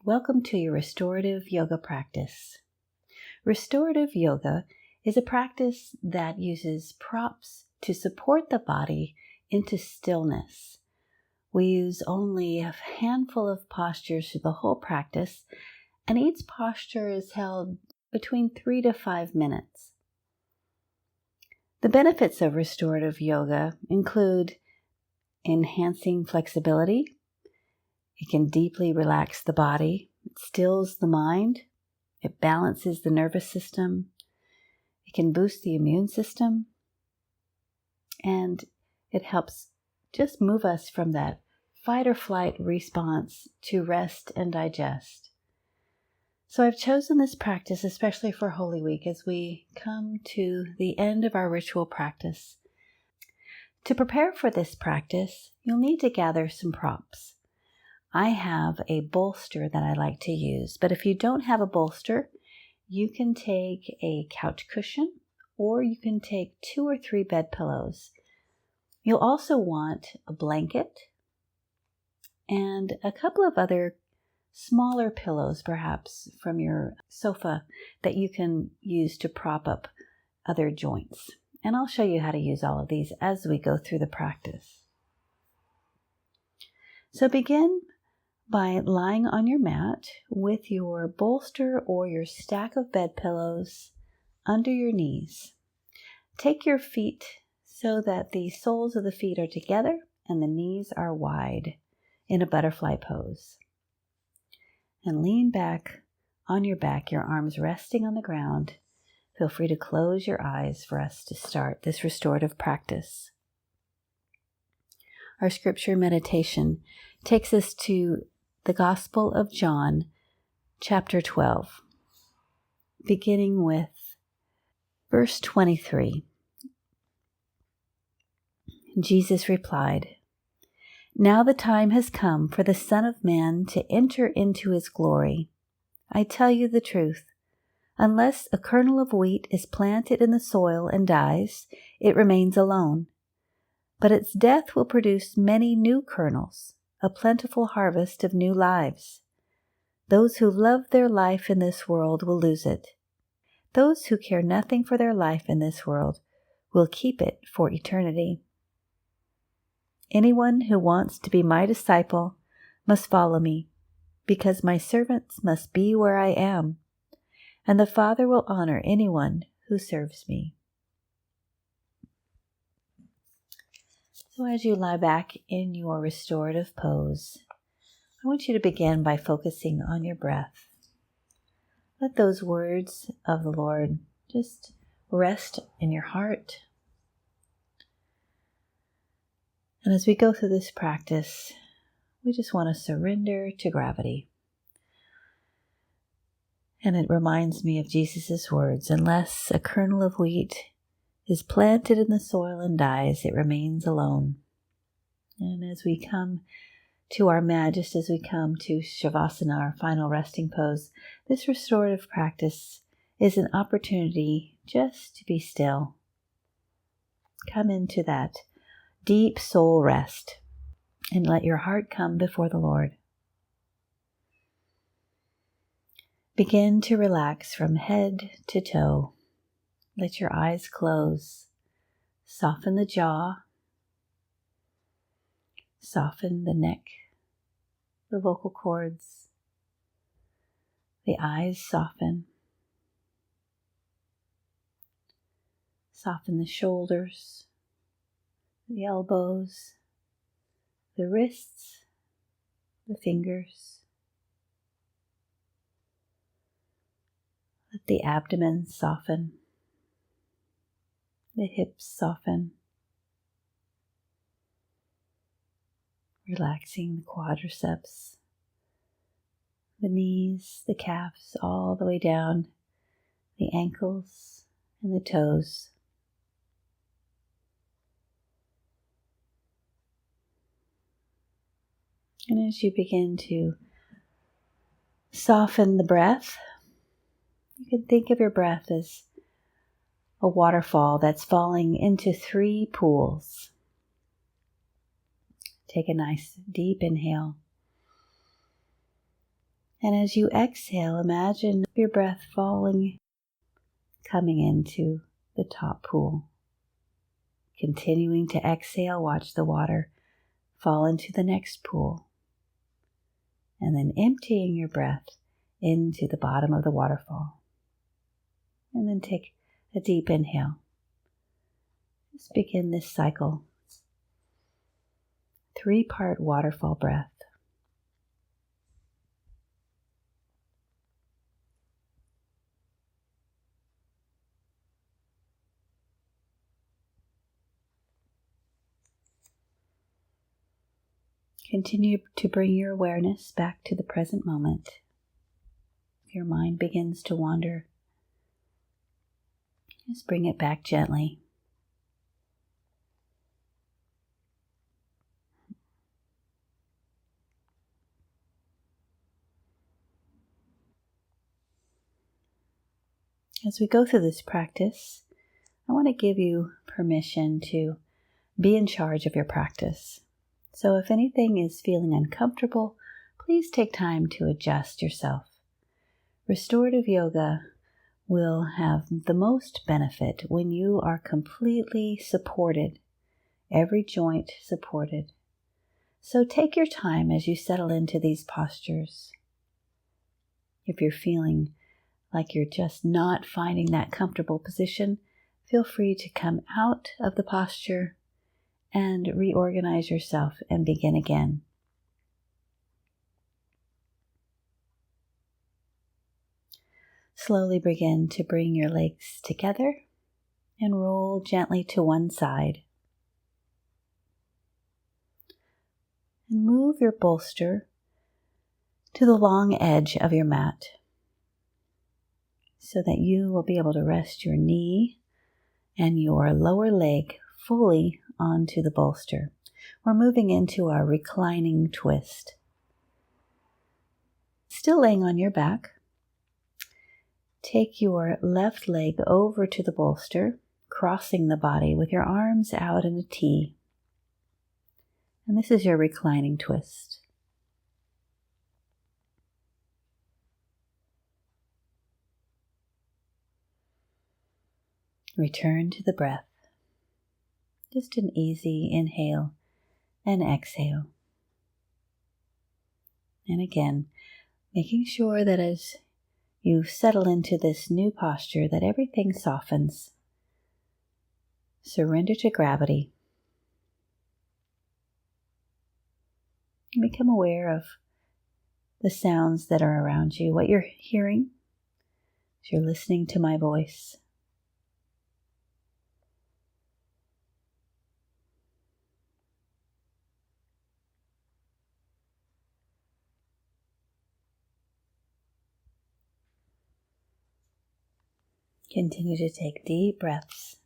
Welcome to your Restorative Yoga Practice. Restorative Yoga is a practice that uses props to support the body into stillness. We use only a handful of postures through the whole practice, and each posture is held between 3 to 5 minutes. The benefits of restorative yoga include enhancing flexibility. It can deeply relax the body. It stills the mind. It balances the nervous system. It can boost the immune system. And it helps just move us from that fight or flight response to rest and digest. So I've chosen this practice especially for Holy Week as we come to the end of our ritual practice. To prepare for this practice, you'll need to gather some props. I have a bolster that I like to use, but if you don't have a bolster, you can take a couch cushion or you can take 2 or 3 bed pillows. You'll also want a blanket and a couple of other smaller pillows, perhaps from your sofa, that you can use to prop up other joints. And I'll show you how to use all of these as we go through the practice. So begin by lying on your mat with your bolster or your stack of bed pillows under your knees. Take your feet so that the soles of the feet are together and the knees are wide in a butterfly pose. And lean back on your back, your arms resting on the ground. Feel free to close your eyes for us to start this restorative practice. Our scripture meditation takes us to the Gospel of John, chapter 12, beginning with verse 23. Jesus replied, "Now the time has come for the Son of Man to enter into his glory. I tell you the truth. Unless a kernel of wheat is planted in the soil and dies, it remains alone. But its death will produce many new kernels, a plentiful harvest of new lives. Those who love their life in this world will lose it. Those who care nothing for their life in this world will keep it for eternity. Anyone who wants to be my disciple must follow me, because my servants must be where I am, and the Father will honor anyone who serves me." So as you lie back in your restorative pose, I want you to begin by focusing on your breath. Let those words of the Lord just rest in your heart. And as we go through this practice, we just want to surrender to gravity. And it reminds me of Jesus' words, "Unless a kernel of wheat is planted in the soil and dies, it remains alone." And as we come to our mat, just as we come to Shavasana, our final resting pose, this restorative practice is an opportunity just to be still. Come into that deep soul rest and let your heart come before the Lord. Begin to relax from head to toe. Let your eyes close. Soften the jaw. Soften the neck, the vocal cords. The eyes soften. Soften the shoulders, the elbows, the wrists, the fingers. Let the abdomen soften. The hips soften, relaxing the quadriceps, the knees, the calves, all the way down, the ankles and the toes. And as you begin to soften the breath, you can think of your breath as a waterfall that's falling into 3 pools. Take a nice deep inhale And as you exhale, imagine your breath coming into the top pool. Continuing to exhale, watch the water fall into the next pool. And then emptying your breath into the bottom of the waterfall. And then take a deep inhale. Just begin this cycle. 3-part waterfall breath. Continue to bring your awareness back to the present moment. If your mind begins to wander, just bring it back gently. As we go through this practice, I want to give you permission to be in charge of your practice. So if anything is feeling uncomfortable, please take time to adjust yourself. Restorative yoga will have the most benefit when you are completely supported, every joint supported. So take your time as you settle into these postures. If you're feeling like you're just not finding that comfortable position, feel free to come out of the posture and reorganize yourself and begin again. Slowly begin to bring your legs together and roll gently to one side. And move your bolster to the long edge of your mat so that you will be able to rest your knee and your lower leg fully onto the bolster. We're moving into our reclining twist. Still laying on your back, take your left leg over to the bolster, crossing the body with your arms out in a T. And this is your reclining twist. Return to the breath. Just an easy inhale and exhale. And again, making sure that as you settle into this new posture, that everything softens. Surrender to gravity. And become aware of the sounds that are around you, what you're hearing as you're listening to my voice. Continue to take deep breaths.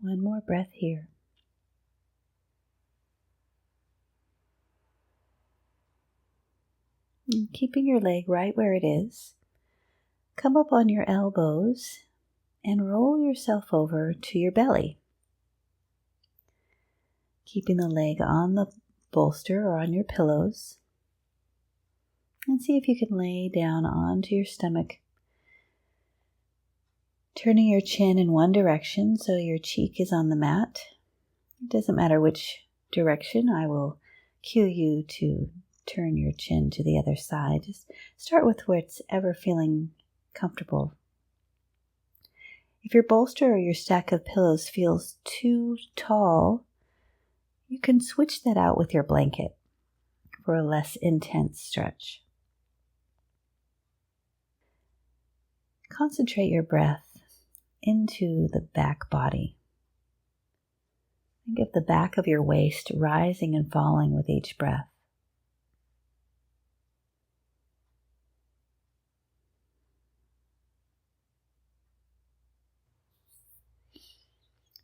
One more breath here. And keeping your leg right where it is, come up on your elbows and roll yourself over to your belly. Keeping the leg on the bolster or on your pillows. And see if you can lay down onto your stomach. Turning your chin in one direction so your cheek is on the mat. It doesn't matter which direction. I will cue you to turn your chin to the other side. Just start with what's ever feeling comfortable. If your bolster or your stack of pillows feels too tall, you can switch that out with your blanket for a less intense stretch. Concentrate your breath into the back body. Think of the back of your waist rising and falling with each breath.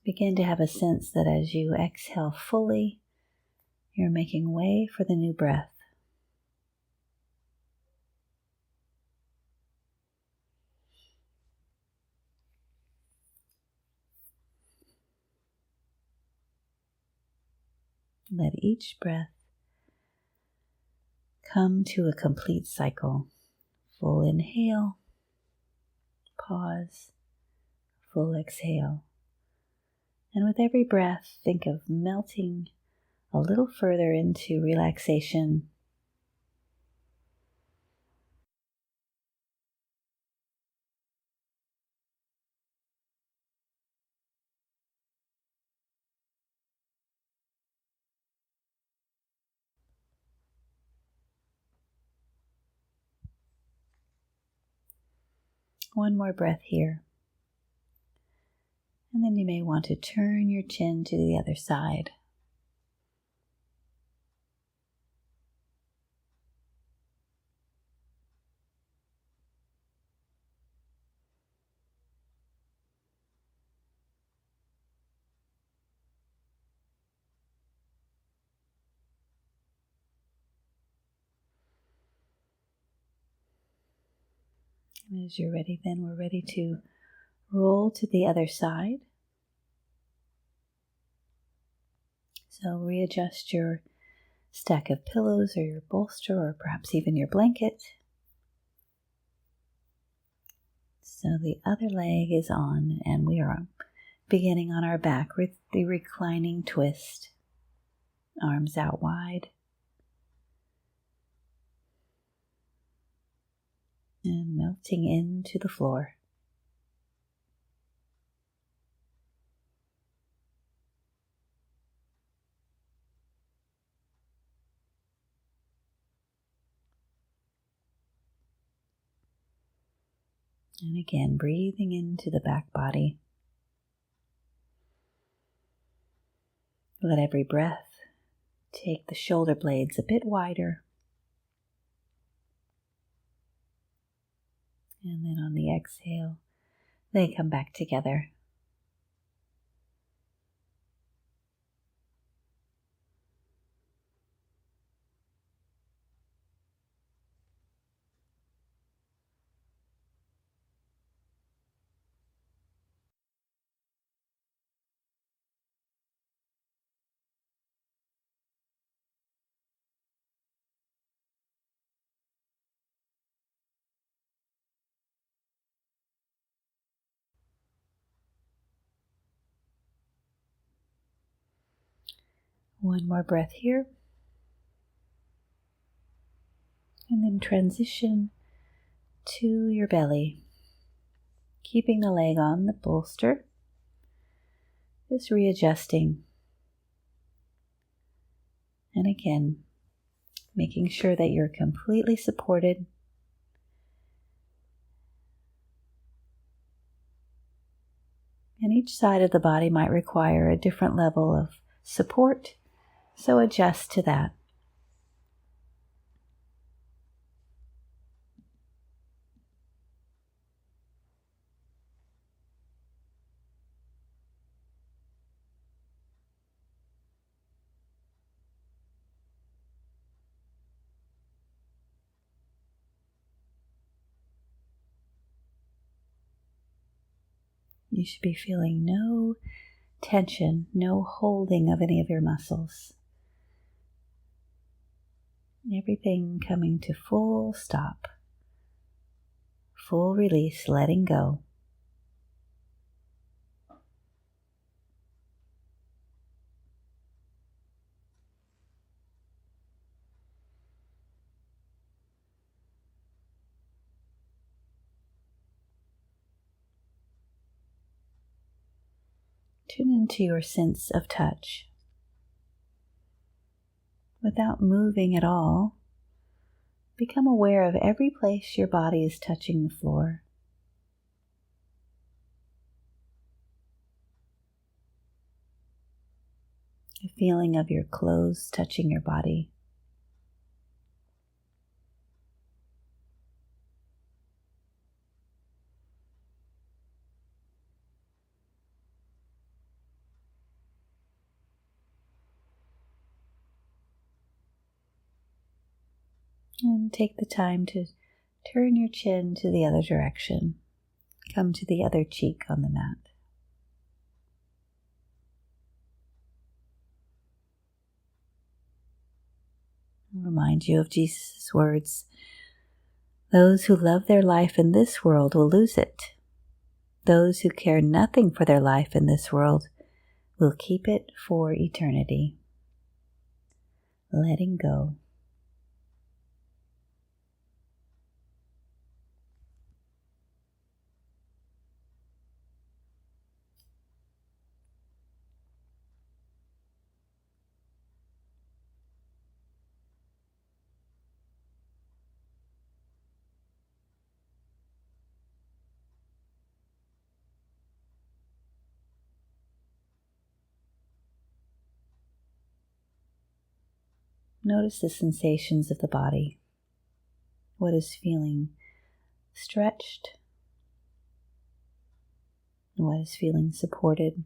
Begin to have a sense that as you exhale fully, You're making way for the new breath. Let each breath come to a complete cycle. Full inhale, pause, full exhale. And with every breath, think of melting a little further into relaxation. One more breath here. And then you may want to turn your chin to the other side. And as you're ready, then we're ready to roll to the other side. So readjust your stack of pillows or your bolster or perhaps even your blanket. So the other leg is on and we are beginning on our back with the reclining twist. Arms out wide. And melting into the floor. And again, breathing into the back body. Let every breath take the shoulder blades a bit wider. And then on the exhale, they come back together. One more breath here. And then transition to your belly. Keeping the leg on the bolster. Just readjusting. And again, making sure that you're completely supported. And each side of the body might require a different level of support, so adjust to that. You should be feeling no tension, no holding of any of your muscles. Everything coming to full stop, full release, letting go. Tune into your sense of touch. Without moving at all, become aware of every place your body is touching the floor. The feeling of your clothes touching your body. And take the time to turn your chin to the other direction. Come to the other cheek on the mat. Remind you of Jesus' words. Those who love their life in this world will lose it. Those who care nothing for their life in this world will keep it for eternity. Letting go. Notice the sensations of the body. What is feeling stretched? What is feeling supported?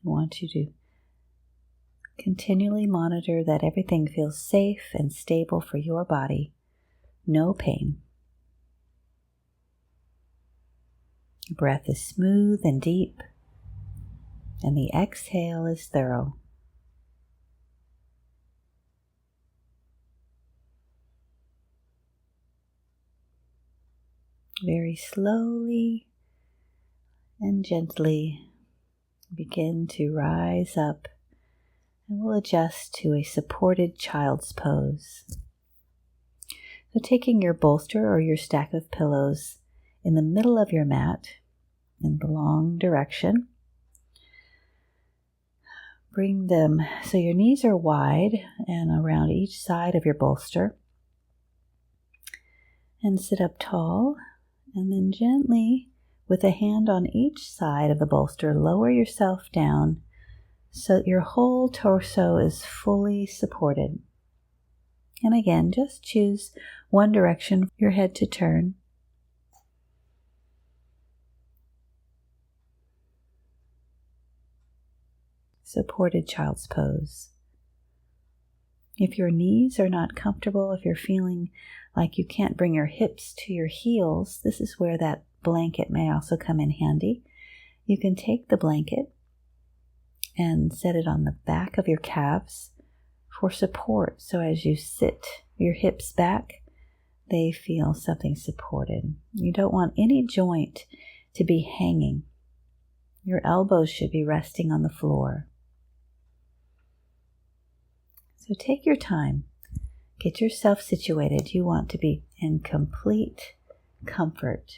I want you to continually monitor that everything feels safe and stable for your body. No pain. The breath is smooth and deep, and the exhale is thorough. Very slowly and gently begin to rise up, and we'll adjust to a supported child's pose. So taking your bolster or your stack of pillows in the middle of your mat in the long direction, bring them so your knees are wide and around each side of your bolster, and sit up tall. And then gently, with a hand on each side of the bolster, lower yourself down so that your whole torso is fully supported. And again, just choose one direction for your head to turn. Supported child's pose. If your knees are not comfortable, if you're feeling like you can't bring your hips to your heels, this is where that blanket may also come in handy. You can take the blanket and set it on the back of your calves for support. So as you sit your hips back, they feel something supported. You don't want any joint to be hanging. Your elbows should be resting on the floor. So take your time. Get yourself situated. You want to be in complete comfort.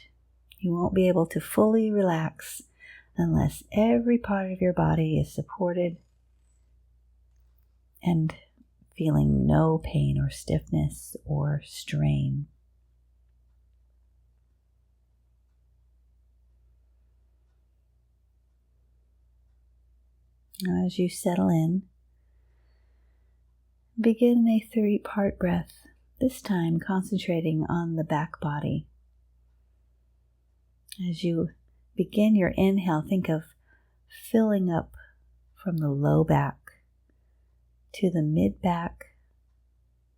You won't be able to fully relax unless every part of your body is supported and feeling no pain or stiffness or strain. Now, as you settle in, begin a 3-part breath, this time concentrating on the back body. As you begin your inhale, think of filling up from the low back to the mid back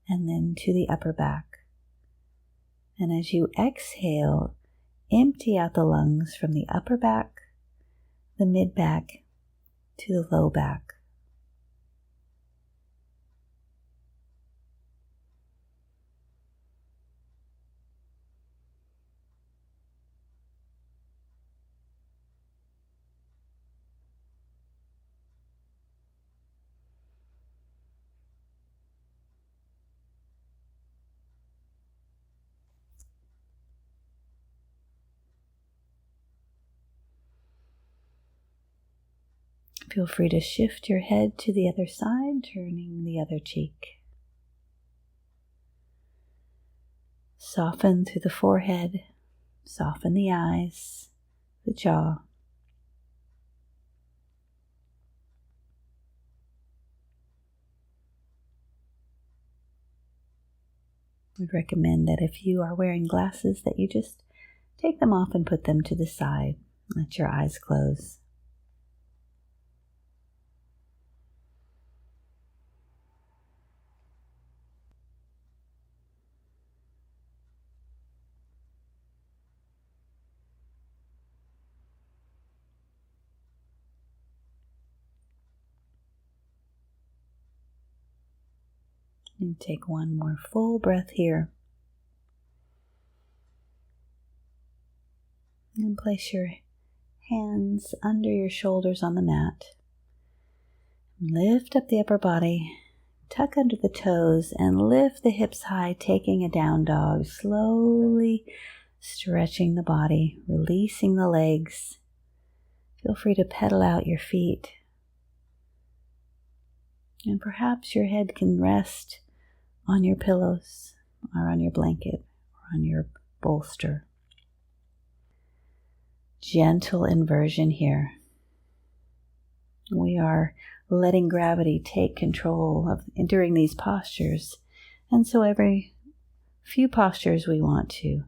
and then to the upper back. And as you exhale, empty out the lungs from the upper back, the mid back to the low back. Feel free to shift your head to the other side, turning the other cheek. Soften through the forehead, soften the eyes, the jaw. We'd recommend that if you are wearing glasses that you just take them off and put them to the side. Let your eyes close. And take one more full breath here. And place your hands under your shoulders on the mat. Lift up the upper body, tuck under the toes, and lift the hips high, taking a down dog. Slowly stretching the body, releasing the legs. Feel free to pedal out your feet. And perhaps your head can rest on your pillows, or on your blanket, or on your bolster. Gentle inversion here. We are letting gravity take control during these postures. And so every few postures we want to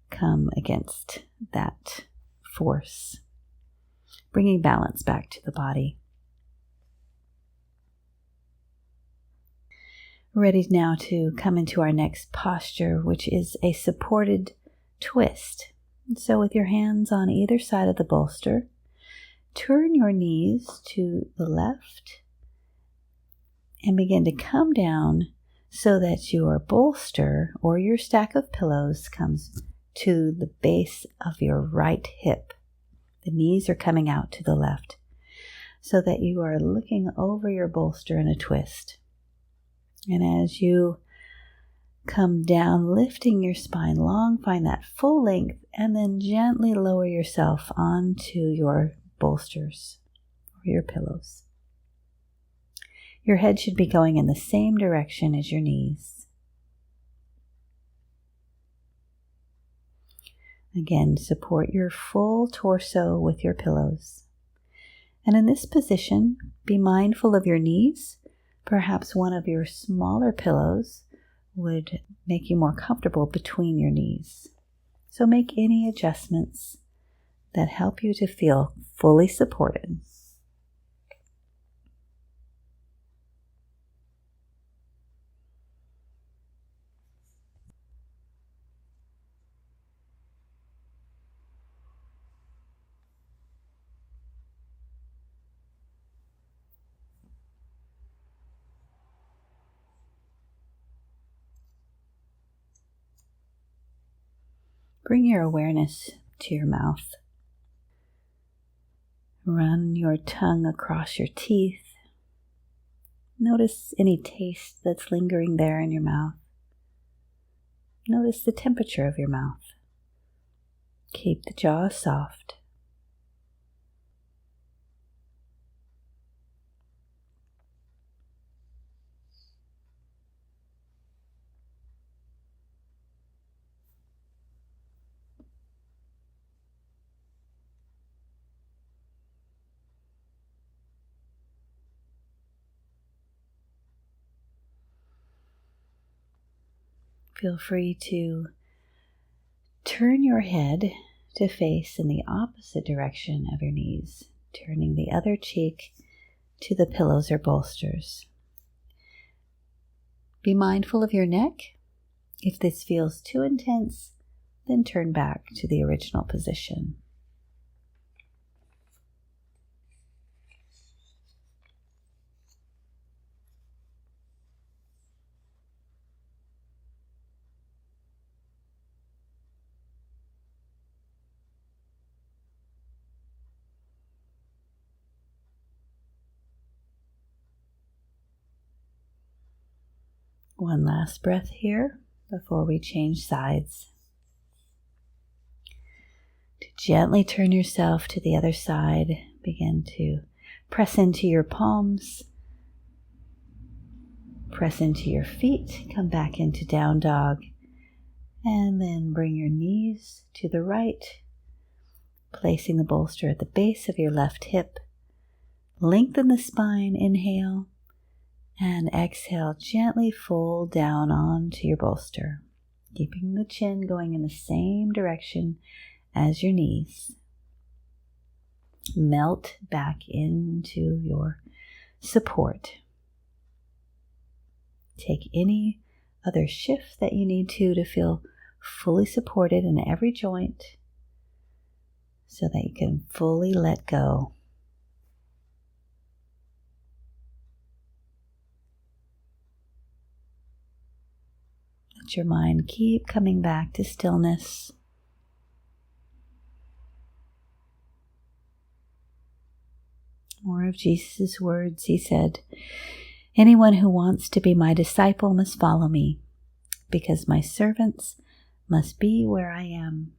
come against that force, bringing balance back to the body. Ready now to come into our next posture, which is a supported twist. So with your hands on either side of the bolster, turn your knees to the left and begin to come down so that your bolster or your stack of pillows comes to the base of your right hip. The knees are coming out to the left so that you are looking over your bolster in a twist. And as you come down, lifting your spine long, find that full length, and then gently lower yourself onto your bolsters or your pillows. Your head should be going in the same direction as your knees. Again, support your full torso with your pillows. And in this position, be mindful of your knees. Perhaps one of your smaller pillows would make you more comfortable between your knees. So make any adjustments that help you to feel fully supported. Bring your awareness to your mouth. Run your tongue across your teeth. Notice any taste that's lingering there in your mouth. Notice the temperature of your mouth. Keep the jaw soft. Feel free to turn your head to face in the opposite direction of your knees, turning the other cheek to the pillows or bolsters. Be mindful of your neck. If this feels too intense, then turn back to the original position. One last breath here before we change sides. To gently turn yourself to the other side, begin to press into your palms, press into your feet, come back into down dog, and then bring your knees to the right, placing the bolster at the base of your left hip. Lengthen the spine, inhale. And exhale, gently fold down onto your bolster, keeping the chin going in the same direction as your knees. Melt back into your support. Take any other shift that you need to feel fully supported in every joint so that you can fully let go. Let your mind keep coming back to stillness. More of Jesus' words. He said, "Anyone who wants to be my disciple must follow me, because my servants must be where I am."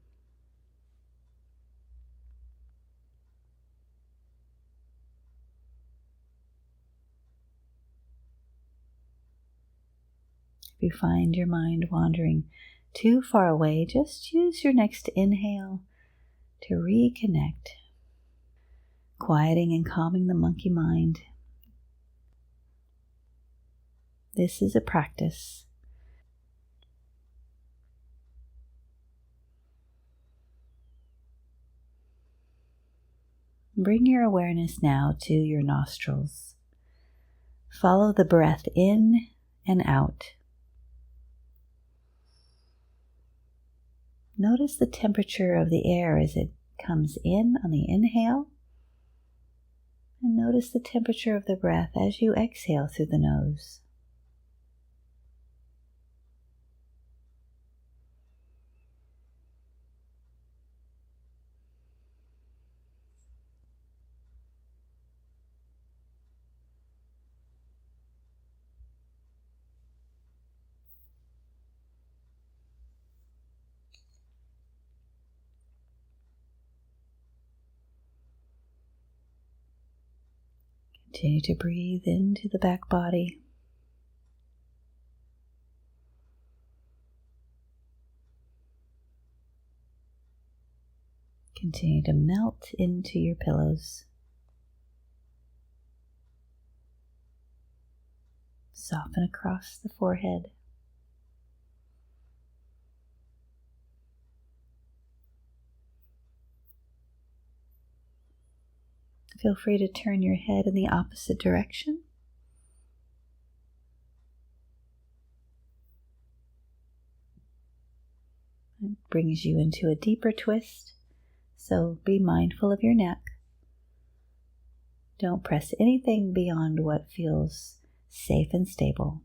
If you find your mind wandering too far away, just use your next inhale to reconnect, quieting and calming the monkey mind. This is a practice. Bring your awareness now to your nostrils. Follow the breath in and out. Notice the temperature of the air as it comes in on the inhale, and notice the temperature of the breath as you exhale through the nose. Continue to breathe into the back body. Continue to melt into your pillows. Soften across the forehead. Feel free to turn your head in the opposite direction. It brings you into a deeper twist, so be mindful of your neck. Don't press anything beyond what feels safe and stable.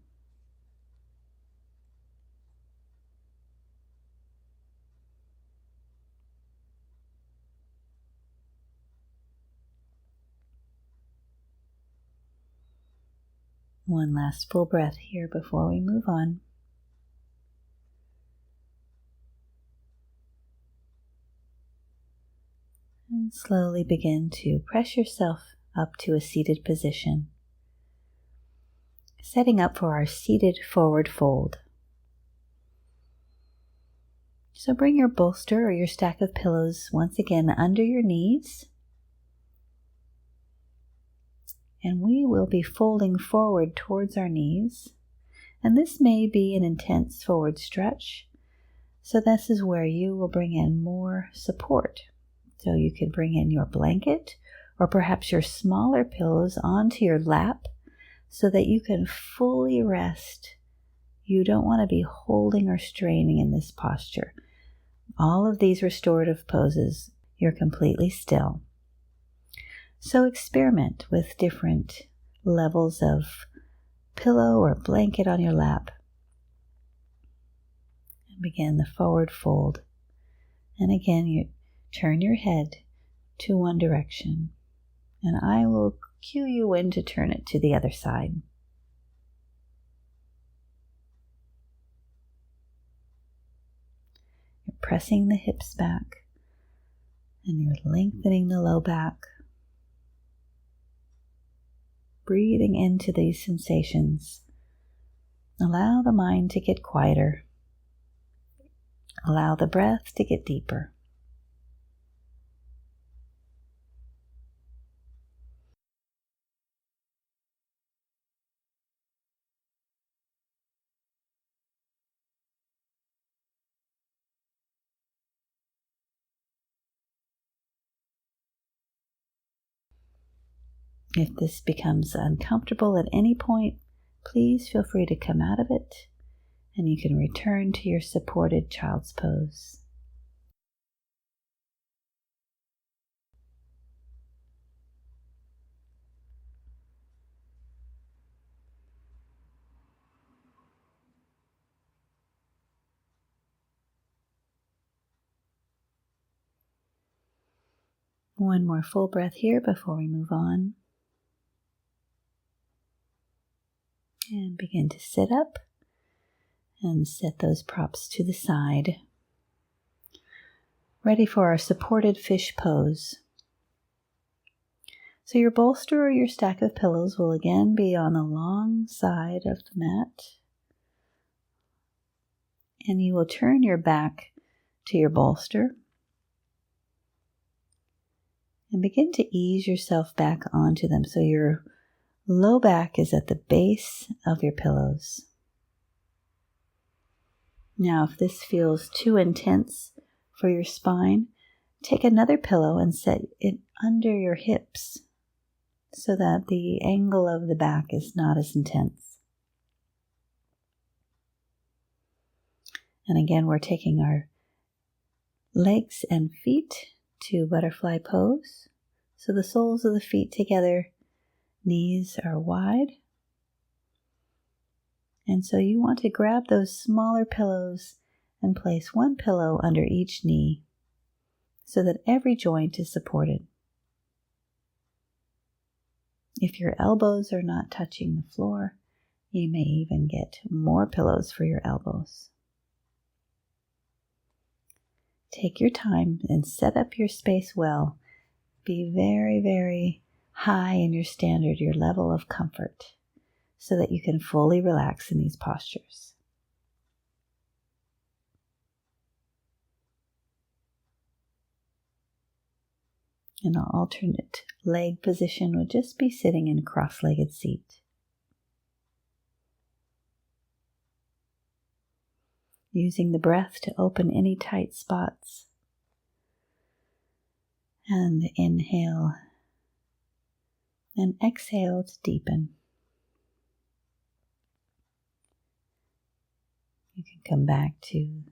One last full breath here before we move on. And slowly begin to press yourself up to a seated position, setting up for our seated forward fold. So bring your bolster or your stack of pillows once again under your knees, and we will be folding forward towards our knees. And this may be an intense forward stretch, so this is where you will bring in more support. So you could bring in your blanket or perhaps your smaller pillows onto your lap so that you can fully rest. You don't want to be holding or straining in this posture. All of these restorative poses, you're completely still. So experiment with different levels of pillow or blanket on your lap. And begin the forward fold. And again, you turn your head to one direction, and I will cue you when to turn it to the other side. You're pressing the hips back, and you're lengthening the low back. Breathing into these sensations. Allow the mind to get quieter. Allow the breath to get deeper. If this becomes uncomfortable at any point, please feel free to come out of it, and you can return to your supported child's pose. One more full breath here before we move on. And begin to sit up and set those props to the side. Ready for our supported fish pose. So your bolster or your stack of pillows will again be on the long side of the mat. And you will turn your back to your bolster. And begin to ease yourself back onto them so your low back is at the base of your pillows. Now, if this feels too intense for your spine, take another pillow and set it under your hips so that the angle of the back is not as intense. And again, we're taking our legs and feet to butterfly pose. So the soles of the feet together, knees are wide. And so you want to grab those smaller pillows and place one pillow under each knee so that every joint is supported. If your elbows are not touching the floor, you may even get more pillows for your elbows. Take your time and set up your space well. Be very, very high in your standard, your level of comfort, so that you can fully relax in these postures. An alternate leg position would just be sitting in a cross-legged seat. Using the breath to open any tight spots. And inhale and exhale to deepen. You can come back to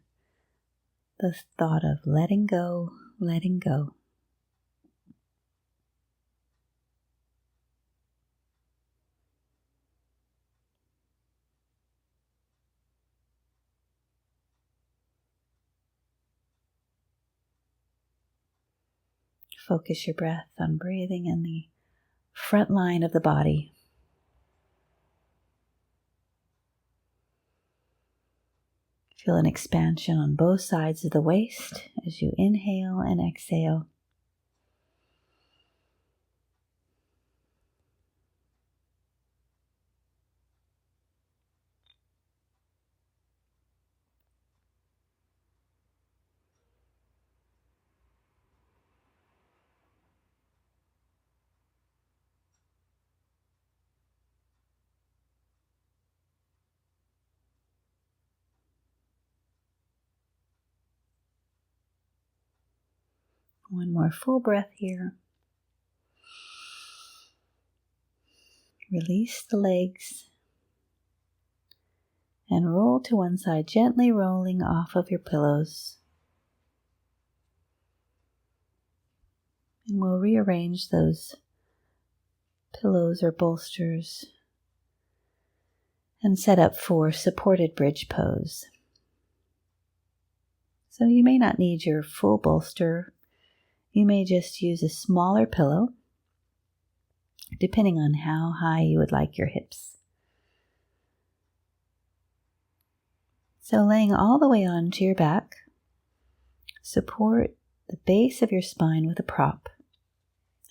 the thought of letting go, letting go. Focus your breath on breathing in the front line of the body. Feel an expansion on both sides of the waist as you inhale and exhale. One more full breath here. Release the legs and roll to one side, gently rolling off of your pillows. And we'll rearrange those pillows or bolsters and set up for supported bridge pose. So you may not need your full bolster. You may just use a smaller pillow, depending on how high you would like your hips. So laying all the way onto your back, support the base of your spine with a prop.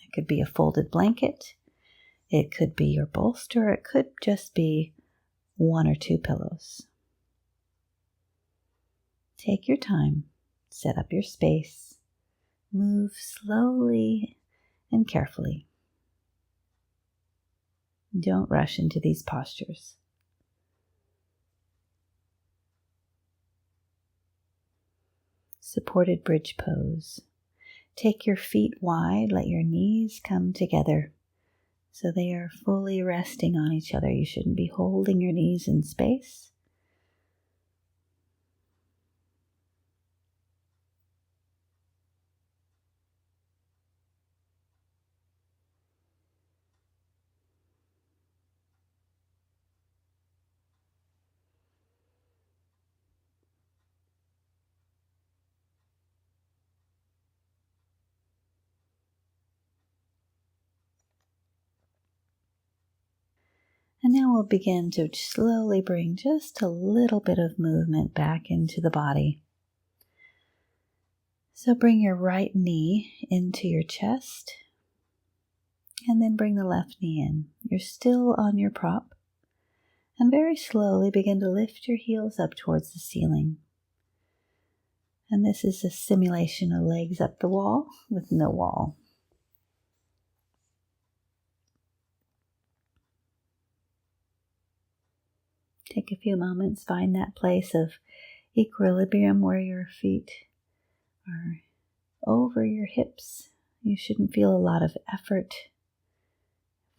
It could be a folded blanket, it could be your bolster, it could just be one or two pillows. Take your time, set up your space, move slowly and carefully. Don't rush into these postures. Supported bridge pose. Take your feet wide, let your knees come together so they are fully resting on each other. You shouldn't be holding your knees in space. And now we'll begin to slowly bring just a little bit of movement back into the body. So bring your right knee into your chest and then bring the left knee in. You're still on your prop. And very slowly begin to lift your heels up towards the ceiling. And this is a simulation of legs up the wall with no wall. Take a few moments, find that place of equilibrium where your feet are over your hips. You shouldn't feel a lot of effort.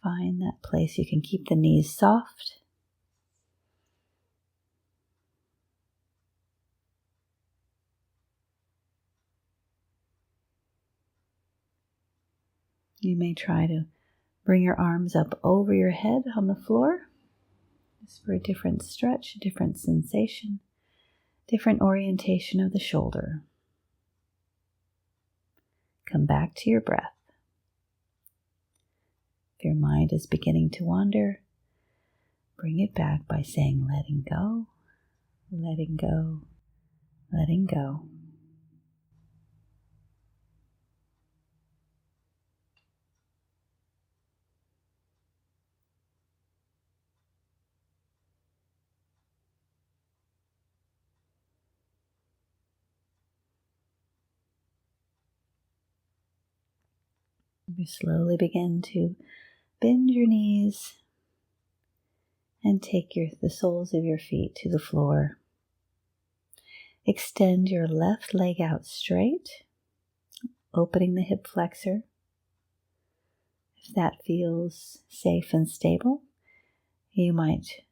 Find that place. You can keep the knees soft. You may try to bring your arms up over your head on the floor. Just for a different stretch, a different sensation, different orientation of the shoulder. Come back to your breath. If your mind is beginning to wander, bring it back by saying, letting go, letting go, letting go. You slowly begin to bend your knees and take the soles of your feet to the floor. Extend your left leg out straight, opening the hip flexor. If that feels safe and stable, you might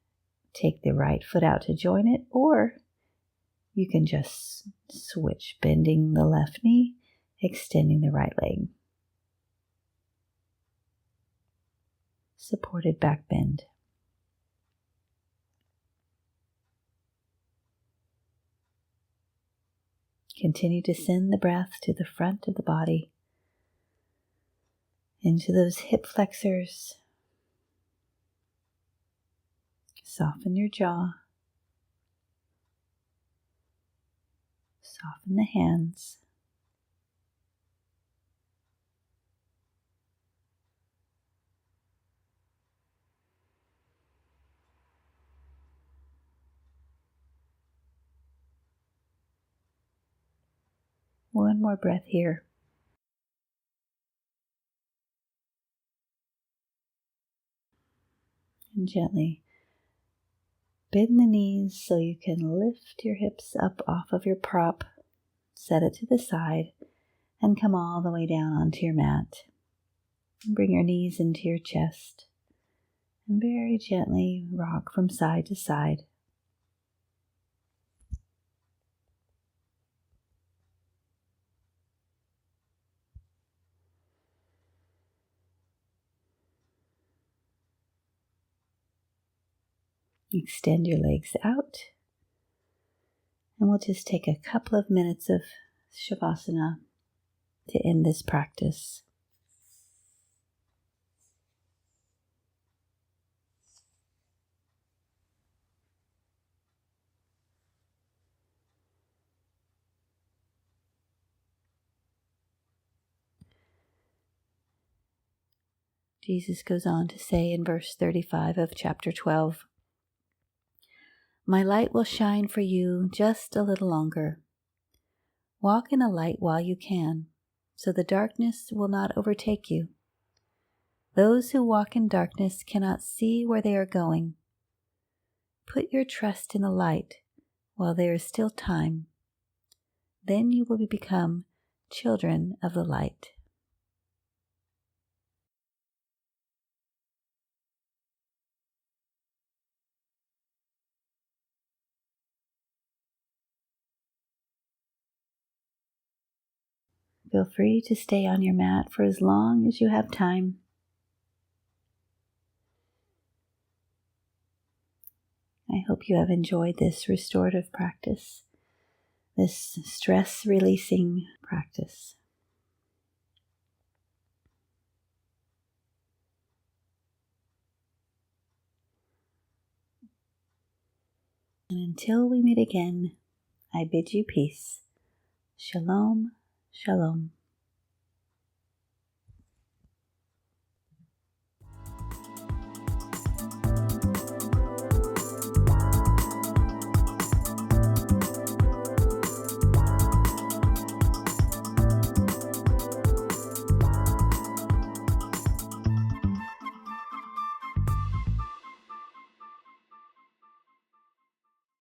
take the right foot out to join it, or you can just switch, bending the left knee, extending the right leg. Supported back bend. Continue to send the breath to the front of the body, into those hip flexors. Soften your jaw. Soften the hands. One more breath here. And gently bend the knees so you can lift your hips up off of your prop, set it to the side, and come all the way down onto your mat. And bring your knees into your chest, and very gently rock from side to side. Extend your legs out, and we'll just take a couple of minutes of Shavasana to end this practice. Jesus goes on to say in verse 35 of chapter 12, "My light will shine for you just a little longer. Walk in the light while you can, so the darkness will not overtake you. Those who walk in darkness cannot see where they are going. Put your trust in the light while there is still time. Then you will become children of the light." Feel free to stay on your mat for as long as you have time. I hope you have enjoyed this restorative practice, this stress-releasing practice. And until we meet again, I bid you peace. Shalom, shalom.